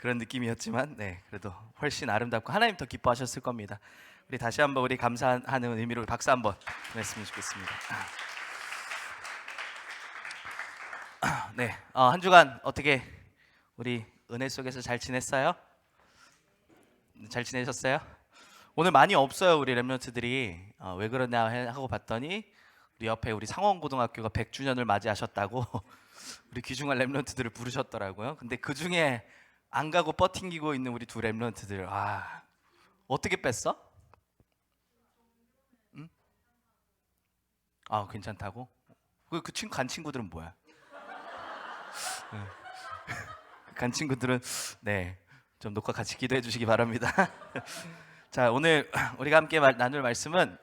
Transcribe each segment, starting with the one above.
그런 느낌이었지만 그래도 훨씬 아름답고 하나님 더 기뻐하셨을 겁니다. 우리 다시 한번 우리 감사하는 의미로 박수 한번 보냈으면 좋겠습니다. 한 주간 어떻게 우리 은혜 속에서 잘 지냈어요? 잘 지내셨어요? 오늘 많이 없어요. 우리 랩런트들이 왜 그러냐 하고 봤더니 우리 옆에 우리 상원고등학교가 100주년을 맞이하셨다고 우리 귀중한 랩런트들을 부르셨더라고요. 근데 그 중에 안 가고 버팅기고 있는 우리 두 랩런트들, 어떻게 뺐어? 응? 괜찮다고? 그 친구 간 친구들은 뭐야? 간 친구들은 좀 녹화 같이 기도해 주시기 바랍니다. 자, 오늘 우리가 함께 나눌 말씀은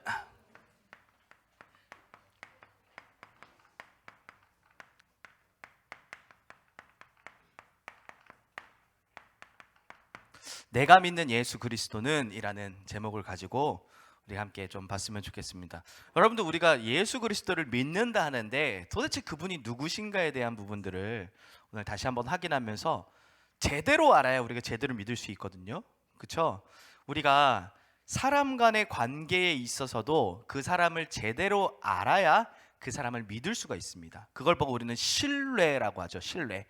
내가 믿는 예수 그리스도는 이라는 제목을 가지고 우리 함께 좀 봤으면 좋겠습니다. 여러분들, 우리가 예수 그리스도를 믿는다 하는데 도대체 그분이 누구신가에 대한 부분들을 오늘 다시 한번 확인하면서 제대로 알아야 우리가 제대로 믿을 수 있거든요. 그렇죠? 우리가 사람 간의 관계에 있어서도 그 사람을 제대로 알아야 그 사람을 믿을 수가 있습니다. 그걸 보고 우리는 신뢰라고 하죠. 신뢰.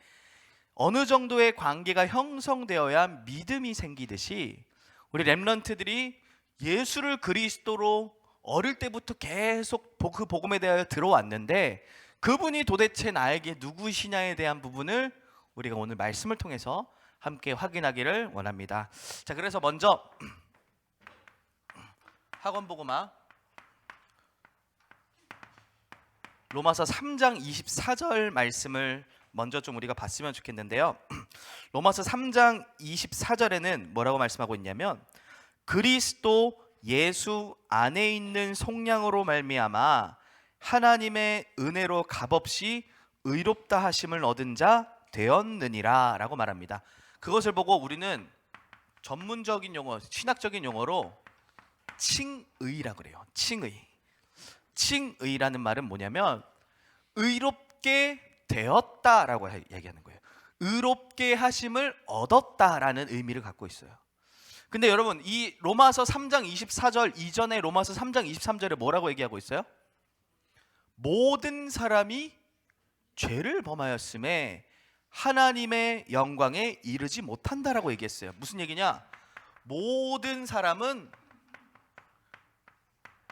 어느 정도의 관계가 형성되어야 믿음이 생기듯이 우리 랩런트들이 예수를 그리스도로 어릴 때부터 계속 그 복음에 대하여 들어왔는데 그분이 도대체 나에게 누구시냐에 대한 부분을 우리가 오늘 말씀을 통해서 함께 확인하기를 원합니다. 자, 그래서 먼저 학원 복음화 로마서 3장 24절 말씀을 먼저 좀 우리가 봤으면 좋겠는데요. 로마서 3장 24절에는 뭐라고 말씀하고 있냐면 그리스도 예수 안에 있는 속량으로 말미암아 하나님의 은혜로 값없이 의롭다 하심을 얻은 자 되었느니라 라고 말합니다. 그것을 보고 우리는 전문적인 용어, 신학적인 용어로 칭의라고 그래요. 칭의라는 말은 뭐냐면 의롭게 되었다라고 얘기하는 거예요. 의롭게 하심을 얻었다라는 의미를 갖고 있어요. 근데 여러분, 이 로마서 3장 24절 이전에 로마서 3장 23절에 뭐라고 얘기하고 있어요? 모든 사람이 죄를 범하였음에 하나님의 영광에 이르지 못한다라고 얘기했어요. 무슨 얘기냐? 모든 사람은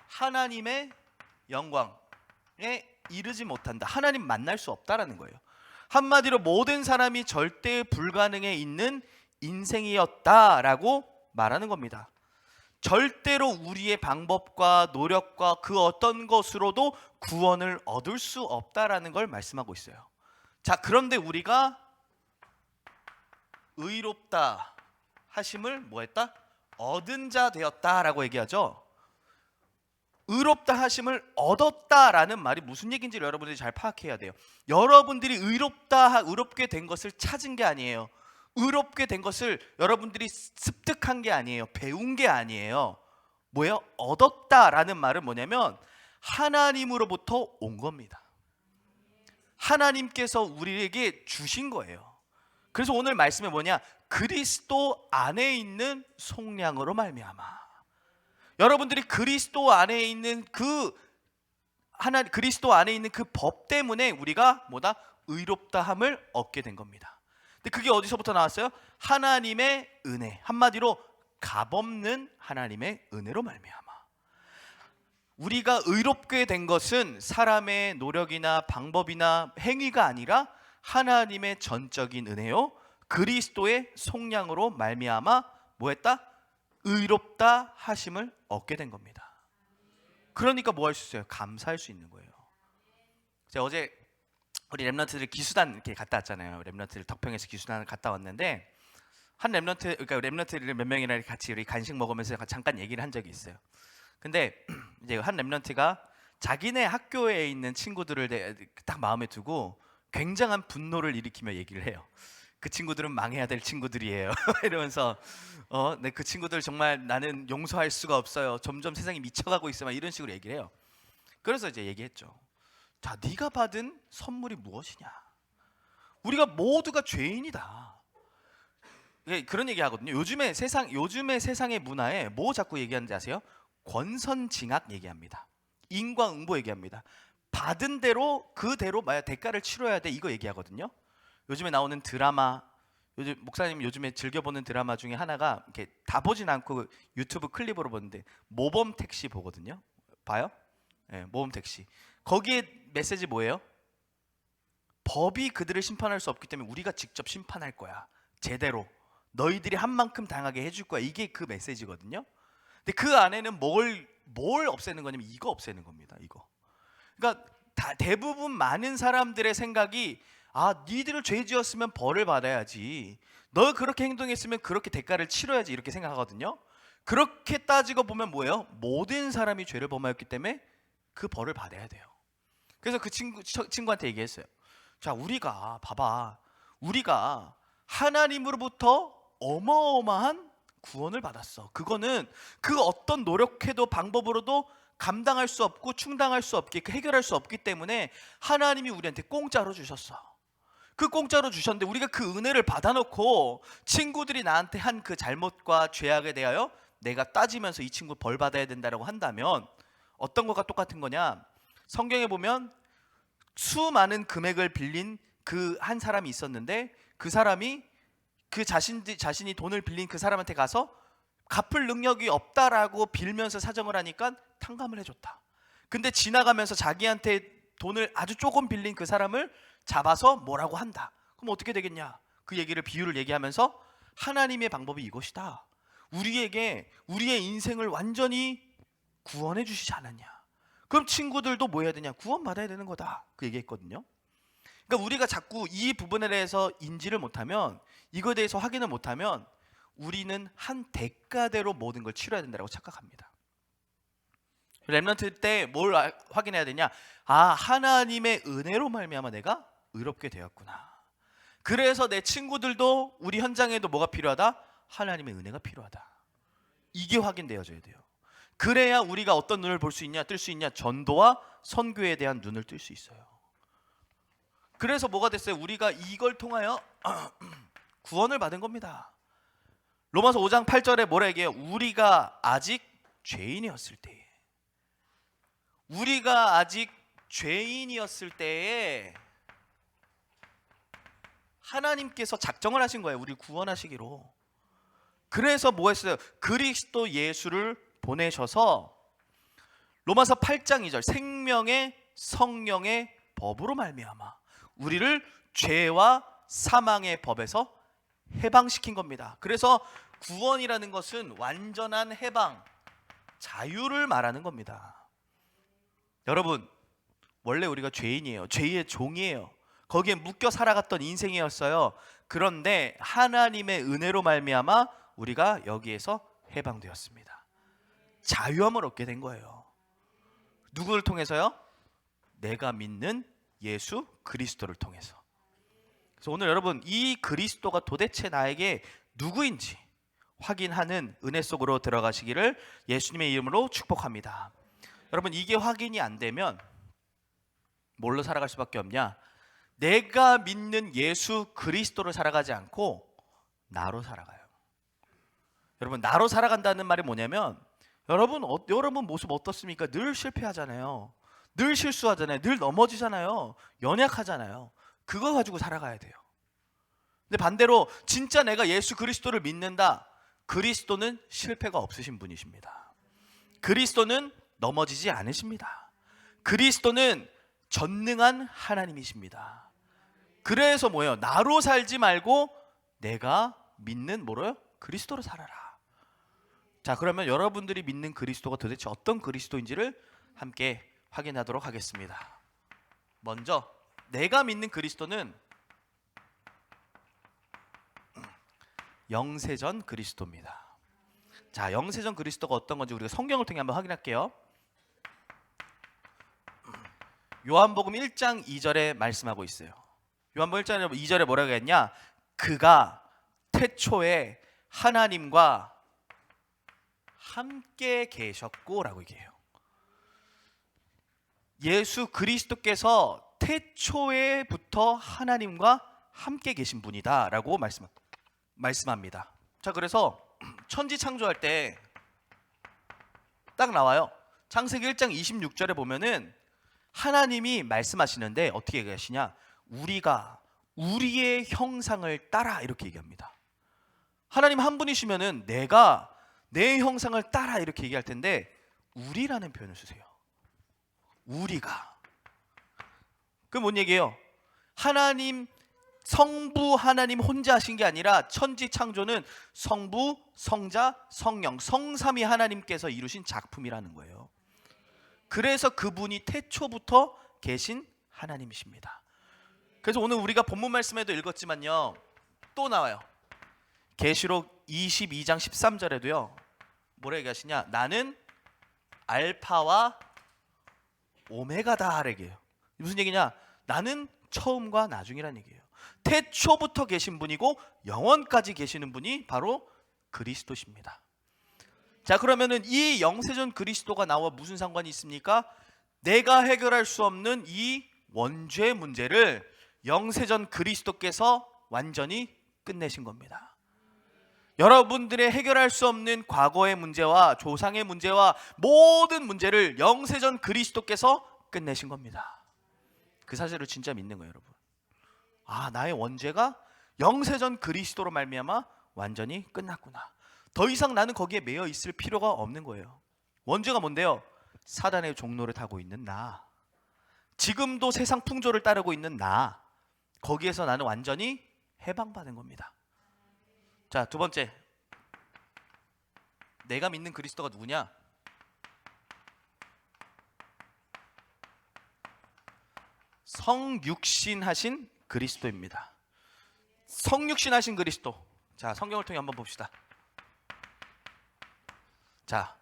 하나님의 영광에 이르지 못한다. 하나님 만날 수 없다라는 거예요. 한마디로 모든 사람이 절대 불가능에 있는 인생이었다라고 말하는 겁니다. 절대로 우리의 방법과 노력과 그 어떤 것으로도 구원을 얻을 수 없다라는 걸 말씀하고 있어요. 자, 그런데 우리가 의롭다 하심을 뭐했다? 얻은 자 되었다라고 얘기하죠. 의롭다 하심을 얻었다라는 말이 무슨 얘기인지를 여러분들이 잘 파악해야 돼요. 여러분들이 의롭게 된 것을 찾은 게 아니에요. 의롭게 된 것을 여러분들이 습득한 게 아니에요. 배운 게 아니에요. 뭐예요? 얻었다라는 말은 뭐냐면 하나님으로부터 온 겁니다. 하나님께서 우리에게 주신 거예요. 그래서 오늘 말씀이 뭐냐? 그리스도 안에 있는 속량으로 말미암아. 여러분들이 그리스도 안에 있는 그리스도 안에 있는 그 법 때문에 우리가 뭐다? 의롭다함을 얻게 된 겁니다. 근데 그게 어디서부터 나왔어요? 하나님의 은혜. 한마디로 값없는 하나님의 은혜로 말미암아. 우리가 의롭게 된 것은 사람의 노력이나 방법이나 행위가 아니라 하나님의 전적인 은혜요, 그리스도의 속량으로 말미암아 뭐했다? 의롭다 하심을 얻게 된 겁니다. 그러니까 뭐 할 수 있어요? 감사할 수 있는 거예요. 제가 어제 우리 랩런트들 기수단 이렇게 갔다 왔잖아요. 랩런트들 덕평에서 기수단을 갔다 왔는데 한 랩런트, 그러니까 랩런트들 몇 명이나 같이 우리 간식 먹으면서 잠깐 얘기를 한 적이 있어요. 근데 이제 한 랩런트가 자기네 학교에 있는 친구들을 딱 마음에 두고 굉장한 분노를 일으키며 얘기를 해요. 그 친구들은 망해야 될 친구들이에요. 이러면서 그 친구들 정말 나는 용서할 수가 없어요. 점점 세상이 미쳐가고 있어. 막 이런 식으로 얘기를 해요. 그래서 이제 얘기했죠. 자, 네가 받은 선물이 무엇이냐? 우리가 모두가 죄인이다. 그런 얘기 하거든요. 요즘의 세상의 문화에 뭐 자꾸 얘기하는지 아세요? 권선징악 얘기합니다. 인과응보 얘기합니다. 받은 대로 그대로 만약 대가를 치러야 돼, 이거 얘기하거든요. 요즘에 나오는 드라마, 요즘 목사님 요즘에 즐겨보는 드라마 중에 하나가, 이렇게 다 보진 않고 유튜브 클립으로 보는데 모범 택시 보거든요. 봐요? 네, 모범 택시. 거기에 메시지 뭐예요? 법이 그들을 심판할 수 없기 때문에 우리가 직접 심판할 거야. 제대로. 너희들이 한 만큼 당하게 해줄 거야. 이게 그 메시지거든요. 근데 그 안에는 뭘 없애는 거냐면 이거 없애는 겁니다. 이거. 그러니까 대부분 많은 사람들의 생각이, 니들을 죄 지었으면 벌을 받아야지, 너 그렇게 행동했으면 그렇게 대가를 치러야지, 이렇게 생각하거든요. 그렇게 따지고 보면 뭐예요? 모든 사람이 죄를 범하였기 때문에 그 벌을 받아야 돼요. 그래서 그 친구한테 얘기했어요. 자, 우리가 봐봐, 우리가 하나님으로부터 어마어마한 구원을 받았어. 그거는 그 어떤 노력해도 방법으로도 감당할 수 없고 충당할 수 없게, 해결할 수 없기 때문에 하나님이 우리한테 공짜로 주셨어. 그 공짜로 주셨는데 우리가 그 은혜를 받아놓고 친구들이 나한테 한 그 잘못과 죄악에 대하여 내가 따지면서 이 친구 벌 받아야 된다고 한다면 어떤 것과 똑같은 거냐? 성경에 보면 수많은 금액을 빌린 그 한 사람이 있었는데, 그 사람이 그 자신이 돈을 빌린 그 사람한테 가서 갚을 능력이 없다라고 빌면서 사정을 하니까 탕감을 해줬다. 근데 지나가면서 자기한테 돈을 아주 조금 빌린 그 사람을 잡아서 뭐라고 한다. 그럼 어떻게 되겠냐? 그 비유를 얘기하면서 하나님의 방법이 이것이다. 우리에게 우리의 인생을 완전히 구원해 주시지 않았냐? 그럼 친구들도 뭐 해야 되냐? 구원받아야 되는 거다. 그 얘기했거든요. 그러니까 우리가 자꾸 이 부분에 대해서 인지를 못하면, 이거에 대해서 확인을 못하면 우리는 한 대가대로 모든 걸 치러야 된다고 착각합니다. 렘넌트 때 뭘 확인해야 되냐? 하나님의 은혜로 말미암아 내가 의롭게 되었구나. 그래서 내 친구들도, 우리 현장에도 뭐가 필요하다? 하나님의 은혜가 필요하다. 이게 확인되어져야 돼요. 그래야 우리가 어떤 눈을 볼 수 있냐, 뜰 수 있냐? 전도와 선교에 대한 눈을 뜰 수 있어요. 그래서 뭐가 됐어요? 우리가 이걸 통하여 구원을 받은 겁니다. 로마서 5장 8절에 뭐라 얘기해요? 우리가 아직 죄인이었을 때에, 우리가 아직 죄인이었을 때에 하나님께서 작정을 하신 거예요. 우리를 구원하시기로. 그래서 뭐 했어요? 그리스도 예수를 보내셔서 로마서 8장 2절 생명의 성령의 법으로 말미암아 우리를 죄와 사망의 법에서 해방시킨 겁니다. 그래서 구원이라는 것은 완전한 해방, 자유를 말하는 겁니다. 여러분, 원래 우리가 죄인이에요. 죄의 종이에요. 거기에 묶여 살아갔던 인생이었어요. 그런데 하나님의 은혜로 말미암아 우리가 여기에서 해방되었습니다. 자유함을 얻게 된 거예요. 누구를 통해서요? 내가 믿는 예수 그리스도를 통해서. 그래서 오늘 여러분, 이 그리스도가 도대체 나에게 누구인지 확인하는 은혜 속으로 들어가시기를 예수님의 이름으로 축복합니다. 여러분, 이게 확인이 안 되면 뭘로 살아갈 수밖에 없냐? 내가 믿는 예수 그리스도를 살아가지 않고 나로 살아가요. 여러분, 나로 살아간다는 말이 뭐냐면, 여러분 모습 어떻습니까? 늘 실패하잖아요. 늘 실수하잖아요. 늘 넘어지잖아요. 연약하잖아요. 그거 가지고 살아가야 돼요. 근데 반대로 진짜 내가 예수 그리스도를 믿는다. 그리스도는 실패가 없으신 분이십니다. 그리스도는 넘어지지 않으십니다. 그리스도는 전능한 하나님이십니다. 그래서 뭐예요? 나로 살지 말고 내가 믿는 뭐로요? 그리스도로 살아라. 자, 그러면 여러분들이 믿는 그리스도가 도대체 어떤 그리스도인지를 함께 확인하도록 하겠습니다. 먼저 내가 믿는 그리스도는 영세전 그리스도입니다. 자, 영세전 그리스도가 어떤 건지 우리가 성경을 통해 한번 확인할게요. 요한복음 1장 2절에 말씀하고 있어요. 요한복음 1장 2절에 뭐라고 했냐? 그가 태초에 하나님과 함께 계셨고 라고 얘기해요. 예수 그리스도께서 태초에부터 하나님과 함께 계신 분이다 라고 말씀합니다. 자, 그래서 천지 창조할 때 딱 나와요. 창세기 1장 26절에 보면은 하나님이 말씀하시는데 어떻게 얘기하시냐? 우리가 우리의 형상을 따라 이렇게 얘기합니다. 하나님 한 분이시면은 내가 내 형상을 따라 이렇게 얘기할 텐데 우리라는 표현을 쓰세요. 우리가. 그게 뭔 얘기예요? 하나님, 성부 하나님 혼자 하신 게 아니라 천지 창조는 성부, 성자, 성령, 성삼위 하나님께서 이루신 작품이라는 거예요. 그래서 그분이 태초부터 계신 하나님이십니다. 그래서 오늘 우리가 본문 말씀에도 읽었지만요, 또 나와요. 계시록 22장 13절에도요 뭐라 얘기하시냐? 나는 알파와 오메가다 얘기해요. 무슨 얘기냐? 나는 처음과 나중이라는 얘기예요. 태초부터 계신 분이고 영원까지 계시는 분이 바로 그리스도십니다. 자, 그러면은 이 영세전 그리스도가 나와 무슨 상관이 있습니까? 내가 해결할 수 없는 이 원죄 문제를 영세전 그리스도께서 완전히 끝내신 겁니다. 여러분들의 해결할 수 없는 과거의 문제와 조상의 문제와 모든 문제를 영세전 그리스도께서 끝내신 겁니다. 그 사실을 진짜 믿는 거예요, 여러분. 아, 나의 원죄가 영세전 그리스도로 말미암아 완전히 끝났구나. 더 이상 나는 거기에 매여 있을 필요가 없는 거예요. 원죄가 뭔데요? 사단의 종로를 타고 있는 나, 지금도 세상 풍조를 따르고 있는 나, 거기에서 나는 완전히 해방받은 겁니다. 자, 두 번째, 내가 믿는 그리스도가 누구냐? 성육신 하신 그리스도입니다. 성육신 하신 그리스도. 자, 성경을 통해 한번 봅시다. 자,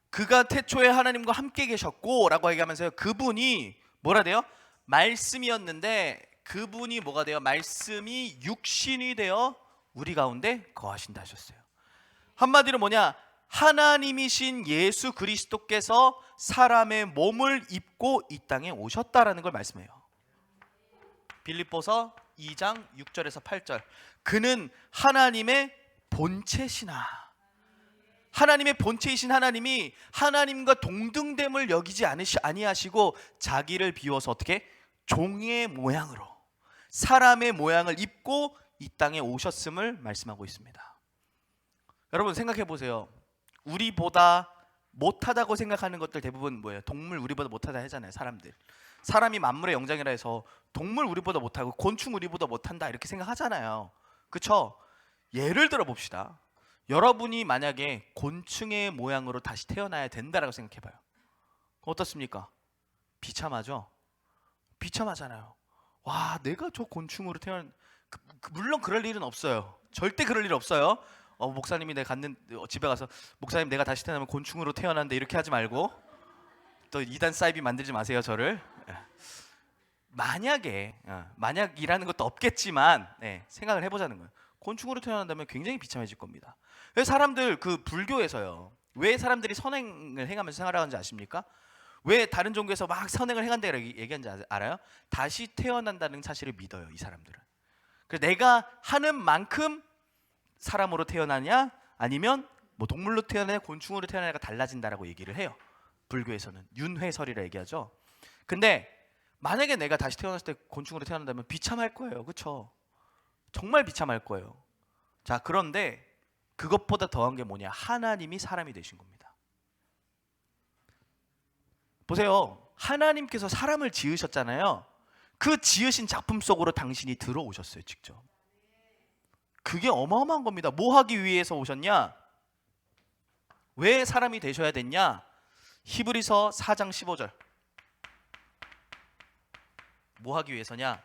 그가 태초에 하나님과 함께 계셨고 라고 얘기하면서요, 그분이 뭐라 돼요? 말씀이었는데 그분이 뭐가 돼요? 말씀이 육신이 되어 우리 가운데 거하신다 하셨어요. 한마디로 뭐냐? 하나님이신 예수 그리스도께서 사람의 몸을 입고 이 땅에 오셨다라는 걸 말씀해요. 빌립보서 2장 6절에서 8절. 그는 하나님의 본체시나. 하나님의 본체이신 하나님이 하나님과 동등됨을 여기지 아니하시고 자기를 비워서 어떻게? 종의 모양으로 사람의 모양을 입고 이 땅에 오셨음을 말씀하고 있습니다. 여러분 생각해 보세요. 우리보다 못하다고 생각하는 것들 대부분 뭐예요? 동물 우리보다 못하다 하잖아요. 사람이 만물의 영장이라 해서 동물 우리보다 못하고 곤충 우리보다 못한다 이렇게 생각하잖아요. 그렇죠? 예를 들어 봅시다. 여러분이 만약에 곤충의 모양으로 다시 태어나야 된다라고 생각해봐요. 어떻습니까? 비참하죠? 비참하잖아요. 와, 내가 저 곤충으로 물론 그럴 일은 없어요. 절대 그럴 일 없어요. 목사님이 집에 가서 목사님 내가 다시 태어나면 곤충으로 태어났는데 이렇게 하지 말고 또 이단 사이비 만들지 마세요, 저를. 만약이라는 것도 없겠지만 생각을 해보자는 거예요. 곤충으로 태어난다면 굉장히 비참해질 겁니다. 사람들 불교에서요, 왜 사람들이 선행을 행하면서 생활하는지 아십니까? 왜 다른 종교에서 막 선행을 행한다고 얘기하는지 알아요? 다시 태어난다는 사실을 믿어요, 이 사람들은. 그래서 내가 하는 만큼 사람으로 태어나냐 아니면 뭐 동물로 태어나냐 곤충으로 태어나냐가 달라진다라고 얘기를 해요. 불교에서는 윤회설이라 얘기하죠. 근데 만약에 내가 다시 태어났을 때 곤충으로 태어난다면 비참할 거예요. 그렇죠? 정말 비참할 거예요. 자, 그런데 그것보다 더한 게 뭐냐? 하나님이 사람이 되신 겁니다. 보세요. 하나님께서 사람을 지으셨잖아요. 그 지으신 작품 속으로 당신이 들어오셨어요, 직접. 그게 어마어마한 겁니다. 뭐 하기 위해서 오셨냐? 왜 사람이 되셔야 됐냐? 히브리서 4장 15절. 뭐 하기 위해서냐?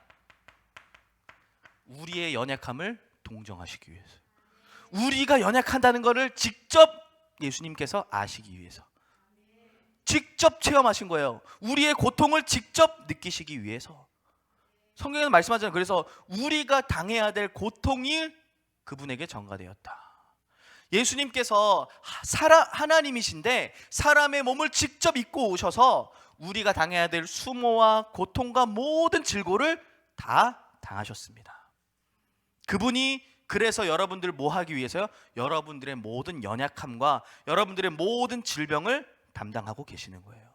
우리의 연약함을 동정하시기 위해서. 우리가 연약한다는 것을 직접 예수님께서 아시기 위해서. 직접 체험하신 거예요. 우리의 고통을 직접 느끼시기 위해서. 성경에는 말씀하잖아요. 그래서 우리가 당해야 될 고통이 그분에게 전가되었다. 예수님께서 하나님이신데 사람의 몸을 직접 입고 오셔서 우리가 당해야 될 수모와 고통과 모든 질고를 다 당하셨습니다. 그분이 그래서 여러분들 뭐 하기 위해서요? 여러분들의 모든 연약함과 여러분들의 모든 질병을 담당하고 계시는 거예요.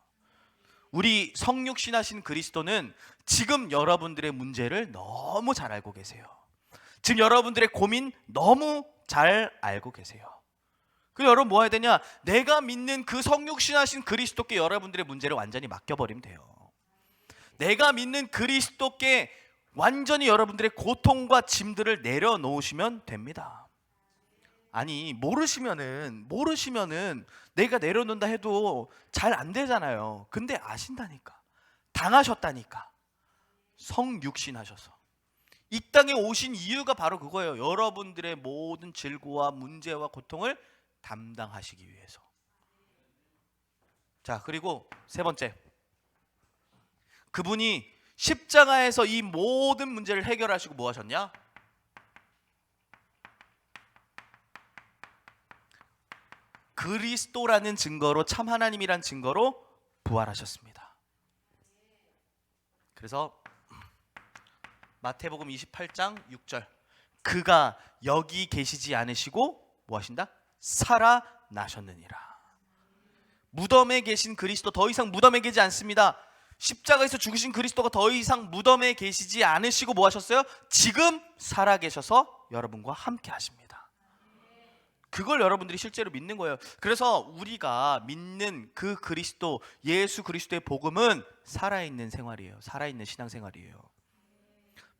우리 성육신하신 그리스도는 지금 여러분들의 문제를 너무 잘 알고 계세요. 지금 여러분들의 고민 너무 잘 알고 계세요. 그래서 여러분 뭐 해야 되냐? 내가 믿는 그 성육신하신 그리스도께 여러분들의 문제를 완전히 맡겨버리면 돼요. 내가 믿는 그리스도께 완전히 여러분들의 고통과 짐들을 내려놓으시면 됩니다. 아니 모르시면은 내가 내려놓는다 해도 잘 안 되잖아요. 근데 아신다니까, 당하셨다니까, 성육신하셔서 이 땅에 오신 이유가 바로 그거예요. 여러분들의 모든 질고와 문제와 고통을 담당하시기 위해서. 자, 그리고 세 번째, 그분이 십자가에서 이 모든 문제를 해결하시고 뭐 하셨냐? 그리스도라는 증거로, 참 하나님이란 증거로 부활하셨습니다. 그래서 마태복음 28장 6절, 그가 여기 계시지 않으시고 뭐 하신다? 살아나셨느니라. 무덤에 계신 그리스도 더 이상 무덤에 계지 않습니다. 십자가에서 죽으신 그리스도가 더 이상 무덤에 계시지 않으시고 뭐 하셨어요? 지금 살아계셔서 여러분과 함께 하십니다. 그걸 여러분들이 실제로 믿는 거예요. 그래서 우리가 믿는 그 그리스도, 예수 그리스도의 복음은 살아있는 생활이에요. 살아있는 신앙생활이에요.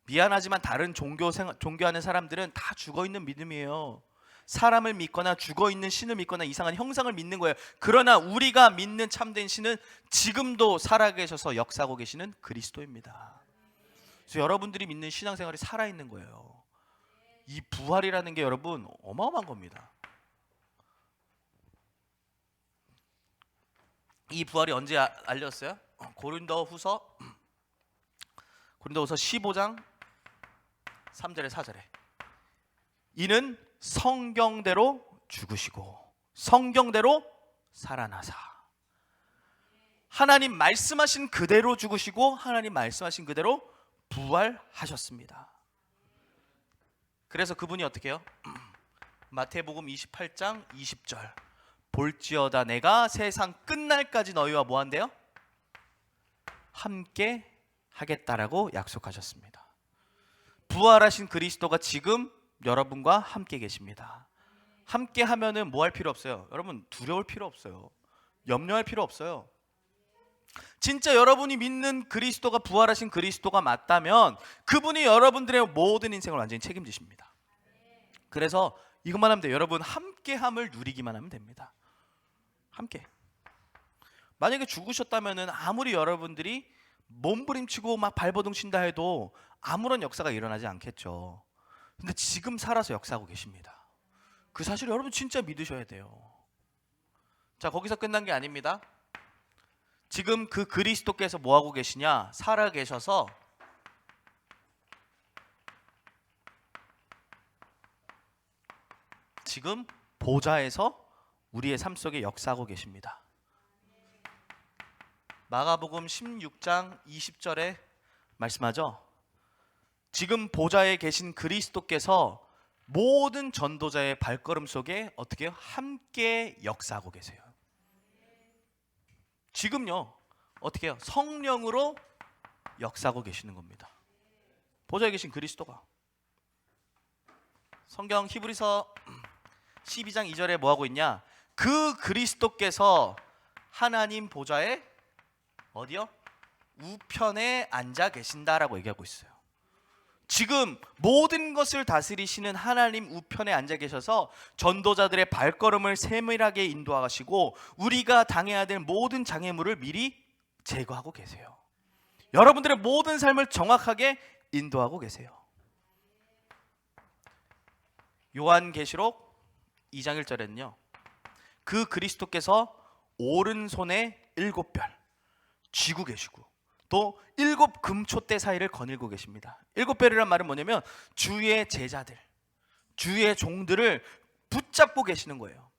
미안하지만 다른 종교하는 사람들은 다 죽어있는 믿음이에요. 사람을 믿거나 죽어있는 신을 믿거나 이상한 형상을 믿는 거예요. 그러나 우리가 믿는 참된 신은 지금도 살아계셔서 역사하고 계시는 그리스도입니다. 그래서 여러분들이 믿는 신앙생활이 살아있는 거예요. 이 부활이라는 게 여러분 어마어마한 겁니다. 이 부활이 언제 알렸어요? 고린도후서 15장 3절에 4절에 이는 성경대로 죽으시고 성경대로 살아나사, 하나님 말씀하신 그대로 죽으시고 하나님 말씀하신 그대로 부활하셨습니다. 그래서 그분이 어떻게 해요? 마태복음 28장 20절, 볼지어다 내가 세상 끝날까지 너희와 뭐 한대요? 함께 하겠다라고 약속하셨습니다. 부활하신 그리스도가 지금 여러분과 함께 계십니다. 함께 하면은 뭐 할 필요 없어요. 여러분 두려울 필요 없어요. 염려할 필요 없어요. 진짜 여러분이 믿는 그리스도가 부활하신 그리스도가 맞다면 그분이 여러분들의 모든 인생을 완전히 책임지십니다. 그래서 이것만 하면 돼요. 여러분 함께함을 누리기만 하면 됩니다. 함께. 만약에 죽으셨다면은 아무리 여러분들이 몸부림치고 막 발버둥 친다 해도 아무런 역사가 일어나지 않겠죠. 근데 지금 살아서 역사하고 계십니다. 그 사실 여러분 진짜 믿으셔야 돼요. 자, 거기서 끝난 게 아닙니다. 지금 그 그리스도께서 뭐 하고 계시냐? 살아 계셔서 지금 보좌에서 우리의 삶 속에 역사하고 계십니다. 마가복음 16장 20절에 말씀하죠. 지금 보좌에 계신 그리스도께서 모든 전도자의 발걸음 속에 어떻게 해요? 함께 역사하고 계세요. 지금요 어떻게 해요? 성령으로 역사하고 계시는 겁니다. 보좌에 계신 그리스도가. 성경 히브리서 12장 2절에 뭐 하고 있냐? 그 그리스도께서 하나님 보좌에 어디요? 우편에 앉아 계신다라고 얘기하고 있어요. 지금 모든 것을 다스리시는 하나님 우편에 앉아 계셔서 전도자들의 발걸음을 세밀하게 인도하시고 우리가 당해야 될 모든 장애물을 미리 제거하고 계세요. 여러분들의 모든 삶을 정확하게 인도하고 계세요. 요한계시록 2장 1절에는요 그 그리스도께서 오른손에 7별 쥐고 계시고 또 7 금촛대 사이를 거닐고 계십니다. 7별이란 말은 뭐냐면 주의 제자들, 주의 종들을 붙잡고 계시는 거예요.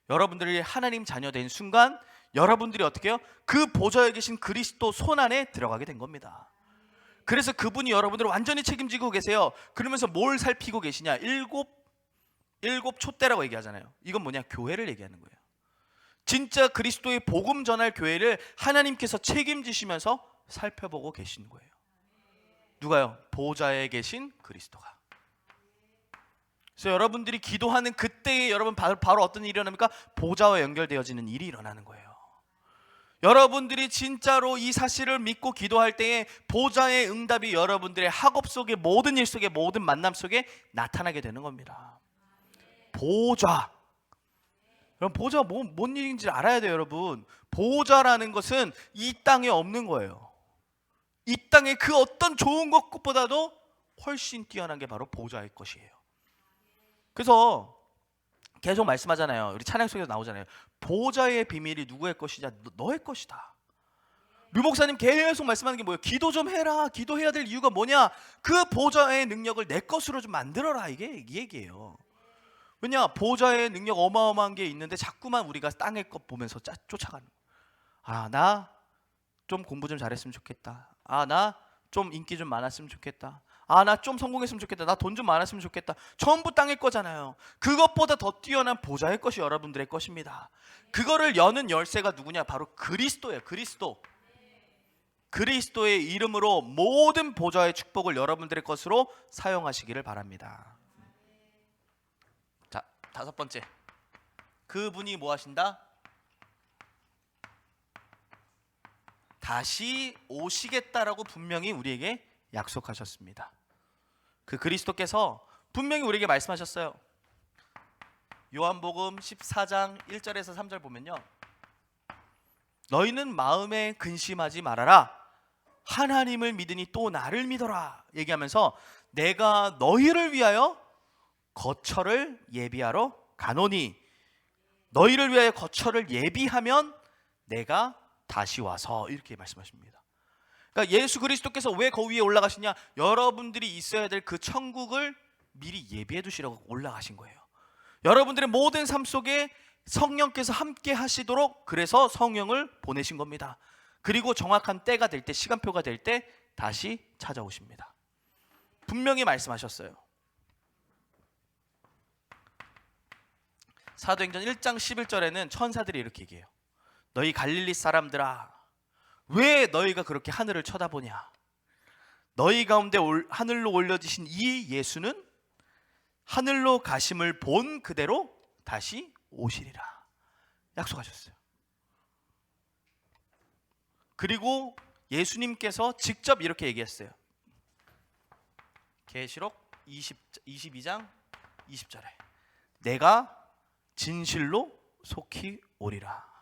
여러분들이 하나님 자녀 된 순간 여러분들이 어떻게 해요? 그 보좌에 계신 그리스도 손 안에 들어가게 된 겁니다. 그래서 그분이 여러분들을 완전히 책임지고 계세요. 그러면서 뭘 살피고 계시냐? 일곱 촛대라고 얘기하잖아요. 이건 뭐냐? 교회를 얘기하는 거예요. 진짜 그리스도의 복음 전할 교회를 하나님께서 책임지시면서 살펴보고 계신 거예요. 누가요? 보좌에 계신 그리스도가. 그래서 여러분들이 기도하는 그때에 여러분 바로 어떤 일이 일어납니까? 보좌와 연결되어지는 일이 일어나는 거예요. 여러분들이 진짜로 이 사실을 믿고 기도할 때에 보좌의 응답이 여러분들의 학업 속에, 모든 일 속에, 모든 만남 속에 나타나게 되는 겁니다. 보좌. 여러분, 보좌가 뭔 일인지 알아야 돼요. 여러분, 보좌라는 것은 이 땅에 없는 거예요. 이 땅에 그 어떤 좋은 것보다도 훨씬 뛰어난 게 바로 보좌의 것이에요. 그래서 계속 말씀하잖아요. 우리 찬양 속에서 나오잖아요. 보좌의 비밀이 누구의 것이냐? 너의 것이다. 류 목사님 계속 말씀하는 게 뭐예요? 기도 좀 해라. 기도해야 될 이유가 뭐냐? 그 보좌의 능력을 내 것으로 좀 만들어라. 이게 이 얘기예요. 왜냐? 보좌의 능력 어마어마한 게 있는데 자꾸만 우리가 땅의 것 보면서 쫓아가는 거예요. 나 좀 공부 좀 잘했으면 좋겠다. 나 좀 인기 좀 많았으면 좋겠다. 나 좀 성공했으면 좋겠다. 나 돈 좀 많았으면 좋겠다. 전부 땅의 거잖아요. 그것보다 더 뛰어난 보좌의 것이 여러분들의 것입니다. 그거를 여는 열쇠가 누구냐? 바로 그리스도예요. 그리스도의 이름으로 모든 보좌의 축복을 여러분들의 것으로 사용하시기를 바랍니다. 자, 5번째. 그분이 뭐 하신다? 다시 오시겠다라고 분명히 우리에게 약속하셨습니다. 그 그리스도께서 분명히 우리에게 말씀하셨어요. 요한복음 14장 1절에서 3절 보면요, 너희는 마음에 근심하지 말아라. 하나님을 믿으니 또 나를 믿어라. 얘기하면서 내가 너희를 위하여 거처를 예비하러 가노니 너희를 위하여 거처를 예비하면 내가 다시 와서, 이렇게 말씀하십니다. 그러니까 예수 그리스도께서 왜 그 위에 올라가시냐? 여러분들이 있어야 될 그 천국을 미리 예비해 두시라고 올라가신 거예요. 여러분들의 모든 삶 속에 성령께서 함께 하시도록, 그래서 성령을 보내신 겁니다. 그리고 정확한 때가 될 때, 시간표가 될 때 다시 찾아오십니다. 분명히 말씀하셨어요. 사도행전 1장 11절에는 천사들이 이렇게 얘기해요. 너희 갈릴리 사람들아, 왜 너희가 그렇게 하늘을 쳐다보냐? 너희 가운데 하늘로 올려지신 이 예수는 하늘로 가심을 본 그대로 다시 오시리라 약속하셨어요. 그리고 예수님께서 직접 이렇게 얘기했어요. 계시록 22장 20절에 내가 진실로 속히 오리라,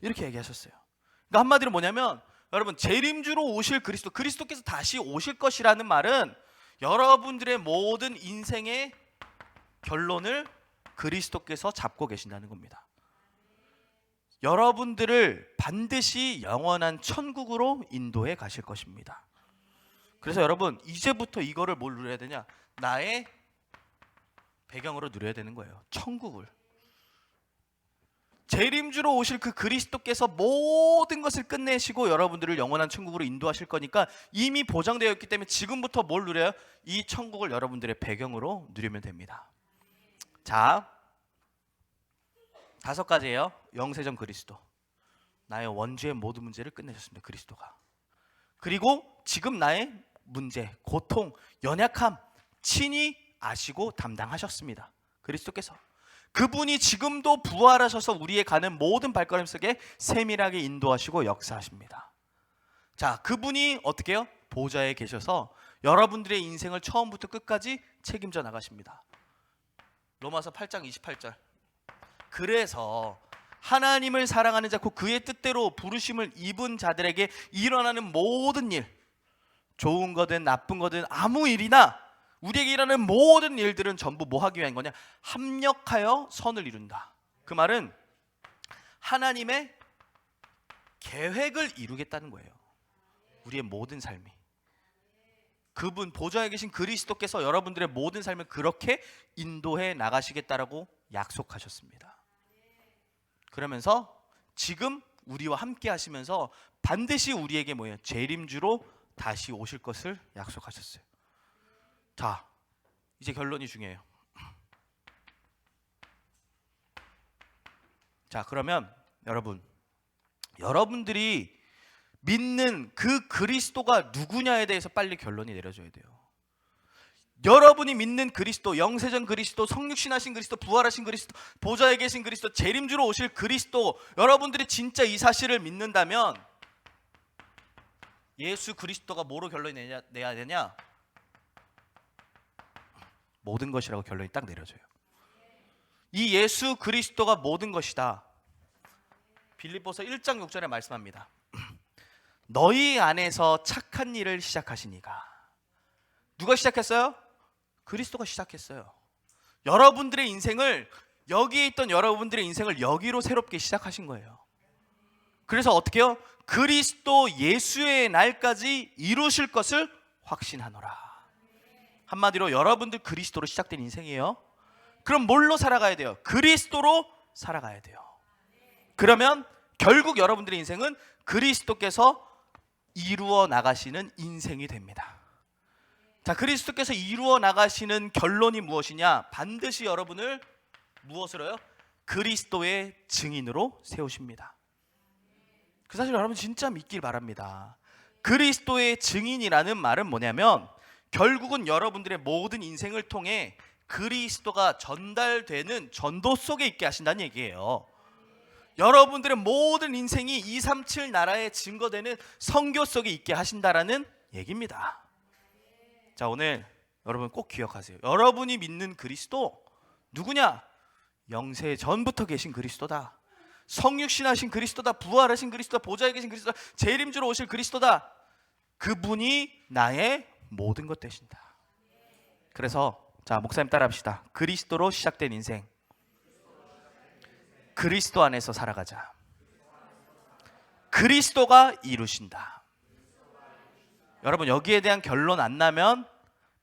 이렇게 얘기하셨어요. 그러니까 한마디로 뭐냐면, 여러분, 재림주로 오실 그리스도께서 다시 오실 것이라는 말은 여러분들의 모든 인생의 결론을 그리스도께서 잡고 계신다는 겁니다. 여러분들을 반드시 영원한 천국으로 인도해 가실 것입니다. 그래서 여러분, 이제부터 이거를 뭘 누려야 되냐? 나의 배경으로 누려야 되는 거예요. 천국을. 재림주로 오실 그 그리스도께서 모든 것을 끝내시고 여러분들을 영원한 천국으로 인도하실 거니까 이미 보장되어 있기 때문에 지금부터 뭘 누려요? 이 천국을 여러분들의 배경으로 누리면 됩니다. 자, 5가지예요. 영세전 그리스도. 나의 원죄의 모든 문제를 끝내셨습니다. 그리스도가. 그리고 지금 나의 문제, 고통, 연약함 친히 아시고 담당하셨습니다. 그리스도께서. 그분이 지금도 부활하셔서 우리의 가는 모든 발걸음 속에 세밀하게 인도하시고 역사하십니다. 자, 그분이 어떻게 해요? 보좌에 계셔서 여러분들의 인생을 처음부터 끝까지 책임져 나가십니다. 로마서 8장 28절. 그래서 하나님을 사랑하는 자, 곧 그의 뜻대로 부르심을 입은 자들에게 일어나는 모든 일, 좋은 거든 나쁜 거든 아무 일이나 우리에게 일어나는 모든 일들은 전부 뭐 하기 위한 거냐? 합력하여 선을 이룬다. 그 말은 하나님의 계획을 이루겠다는 거예요. 우리의 모든 삶이. 그분 보좌에 계신 그리스도께서 여러분들의 모든 삶을 그렇게 인도해 나가시겠다라고 약속하셨습니다. 그러면서 지금 우리와 함께 하시면서 반드시 우리에게 뭐예요? 재림주로 다시 오실 것을 약속하셨어요. 자, 이제 결론이 중요해요. 자, 그러면 여러분들이 믿는 그 그리스도가 누구냐에 대해서 빨리 결론이 내려져야 돼요. 여러분이 믿는 그리스도, 영세전 그리스도, 성육신하신 그리스도, 부활하신 그리스도, 보좌에 계신 그리스도, 재림주로 오실 그리스도, 여러분들이 진짜 이 사실을 믿는다면 예수 그리스도가 뭐로 결론이 내야 되냐? 모든 것이라고 결론이 딱 내려져요. 이 예수 그리스도가 모든 것이다. 빌립보서 1장 6절에 말씀합니다. 너희 안에서 착한 일을 시작하시니가. 누가 시작했어요? 그리스도가 시작했어요. 여러분들의 인생을, 여기에 있던 여러분들의 인생을 여기로 새롭게 시작하신 거예요. 그래서 어떻게 해요? 그리스도 예수의 날까지 이루실 것을 확신하노라. 한마디로 여러분들 그리스도로 시작된 인생이에요. 그럼 뭘로 살아가야 돼요? 그리스도로 살아가야 돼요. 그러면 결국 여러분들의 인생은 그리스도께서 이루어 나가시는 인생이 됩니다. 자, 그리스도께서 이루어 나가시는 결론이 무엇이냐? 반드시 여러분을 무엇으로요? 그리스도의 증인으로 세우십니다. 그 사실 여러분 진짜 믿길 바랍니다. 그리스도의 증인이라는 말은 뭐냐면 결국은 여러분들의 모든 인생을 통해 그리스도가 전달되는 전도 속에 있게 하신다는 얘기예요. 여러분들의 모든 인생이 237 나라에 증거되는 선교 속에 있게 하신다라는 얘기입니다. 자, 오늘 여러분 꼭 기억하세요. 여러분이 믿는 그리스도 누구냐? 영세 전부터 계신 그리스도다. 성육신하신 그리스도다. 부활하신 그리스도다. 보좌에 계신 그리스도다. 재림주로 오실 그리스도다. 그분이 나의 모든 것 되신다. 그래서 자, 목사님 따라합시다. 그리스도로 시작된 인생, 그리스도 안에서 살아가자. 그리스도가 이루신다. 여러분 여기에 대한 결론 안 나면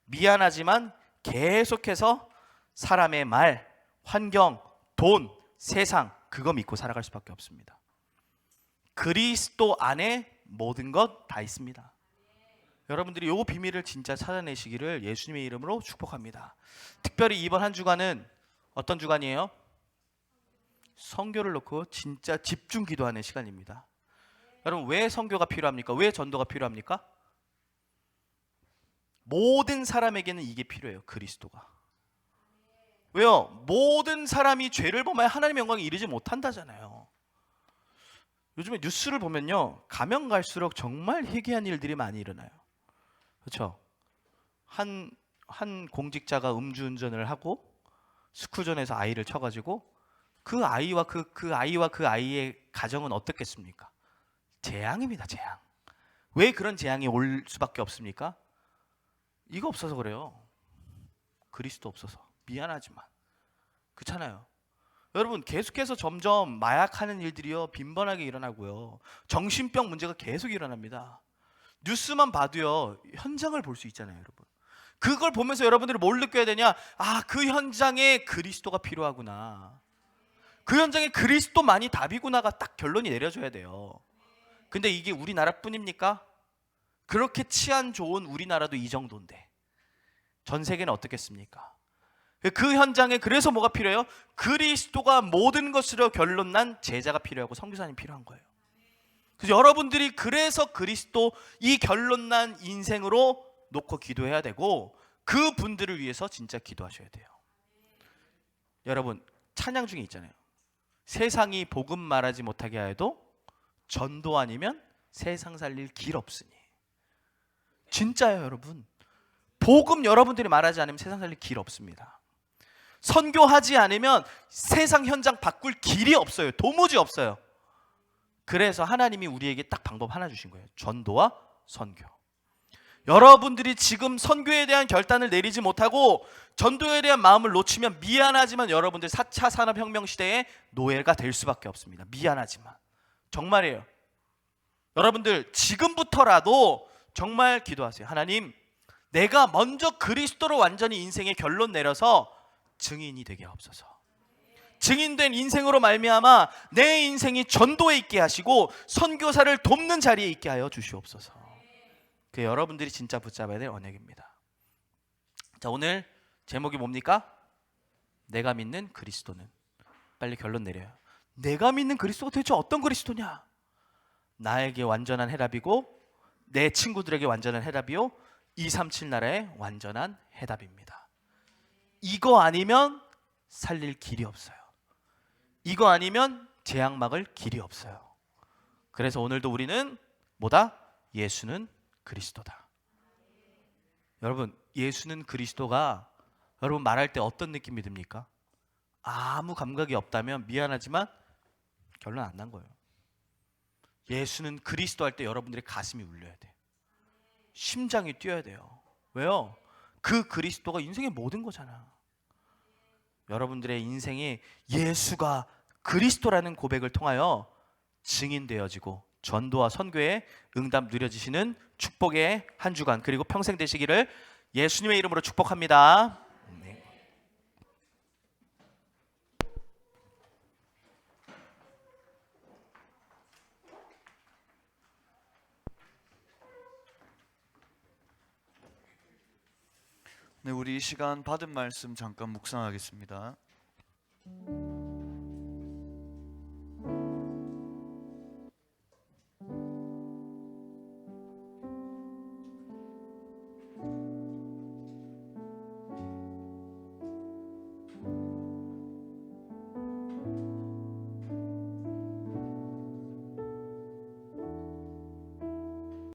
미안하지만 계속해서 사람의 말, 환경, 돈, 세상 그거 믿고 살아갈 수밖에 없습니다. 그리스도 안에 모든 것 다 있습니다. 여러분들이 이 비밀을 진짜 찾아내시기를 예수님의 이름으로 축복합니다. 특별히 이번 한 주간은 어떤 주간이에요? 선교를 놓고 진짜 집중 기도하는 시간입니다. 여러분 왜 선교가 필요합니까? 왜 전도가 필요합니까? 모든 사람에게는 이게 필요해요. 그리스도가. 왜요? 모든 사람이 죄를 범하여 하나님의 영광에 이르지 못한다잖아요. 요즘에 뉴스를 보면요, 가면 갈수록 정말 희귀한 일들이 많이 일어나요. 그렇죠? 한 공직자가 음주운전을 하고 스쿠전에서 아이를 쳐가지고 그 아이와 그 아이의 가정은 어떻겠습니까? 재앙입니다. 재앙. 왜 그런 재앙이 올 수밖에 없습니까? 이거 없어서 그래요. 그리스도 없어서. 미안하지만 그렇잖아요. 여러분 계속해서 점점 마약하는 일들이요 빈번하게 일어나고요. 정신병 문제가 계속 일어납니다. 뉴스만 봐도요 현장을 볼 수 있잖아요. 여러분 그걸 보면서 여러분들이 뭘 느껴야 되냐? 아, 그 현장에 그리스도가 필요하구나. 그 현장에 그리스도만이 답이구나가 딱 결론이 내려져야 돼요. 근데 이게 우리나라뿐입니까? 그렇게 치안 좋은 우리나라도 이 정도인데 전 세계는 어떻겠습니까? 그 현장에 그래서 뭐가 필요해요? 그리스도가 모든 것으로 결론난 제자가 필요하고 선교사님이 필요한 거예요. 그래서 여러분들이 그래서 그리스도 이 결론난 인생으로 놓고 기도해야 되고 그 분들을 위해서 진짜 기도하셔야 돼요. 여러분 찬양 중에 있잖아요. 세상이 복음 말하지 못하게 하여도 전도 아니면 세상 살릴 길 없으니. 진짜예요. 여러분 복음 여러분들이 말하지 않으면 세상 살릴 길 없습니다. 선교하지 않으면 세상 현장 바꿀 길이 없어요. 도무지 없어요. 그래서 하나님이 우리에게 딱 방법 하나 주신 거예요. 전도와 선교. 여러분들이 지금 선교에 대한 결단을 내리지 못하고 전도에 대한 마음을 놓치면 미안하지만 여러분들 4차 산업혁명 시대의 노예가 될 수밖에 없습니다. 미안하지만 정말이에요. 여러분들 지금부터라도 정말 기도하세요. 하나님, 내가 먼저 그리스도로 완전히 인생의 결론 내려서 증인이 되게 하옵소서. 증인된 인생으로 말미암아 내 인생이 전도에 있게 하시고 선교사를 돕는 자리에 있게 하여 주시옵소서. 그 여러분들이 진짜 붙잡아야 될 언약입니다. 자, 오늘 제목이 뭡니까? 내가 믿는 그리스도는. 빨리 결론 내려요. 내가 믿는 그리스도가 도대체 어떤 그리스도냐? 나에게 완전한 해답이고 내 친구들에게 완전한 해답이요 237 나라의 완전한 해답입니다. 이거 아니면 살릴 길이 없어요. 이거 아니면 재앙 막을 길이 없어요. 그래서 오늘도 우리는 뭐다? 예수는 그리스도다. 여러분, 예수는 그리스도가 여러분 말할 때 어떤 느낌이 듭니까? 아무 감각이 없다면 미안하지만 결론 안 난 거예요. 예수는 그리스도 할 때 여러분들의 가슴이 울려야 돼. 심장이 뛰어야 돼요. 왜요? 그 그리스도가 인생의 모든 거잖아. 여러분들의 인생이 예수가 그리스도라는 고백을 통하여 증인되어지고 전도와 선교에 응답 누려지시는 축복의 한 주간 그리고 평생 되시기를 예수님의 이름으로 축복합니다. 네. 네, 우리 이 시간 받은 말씀 잠깐 묵상하겠습니다.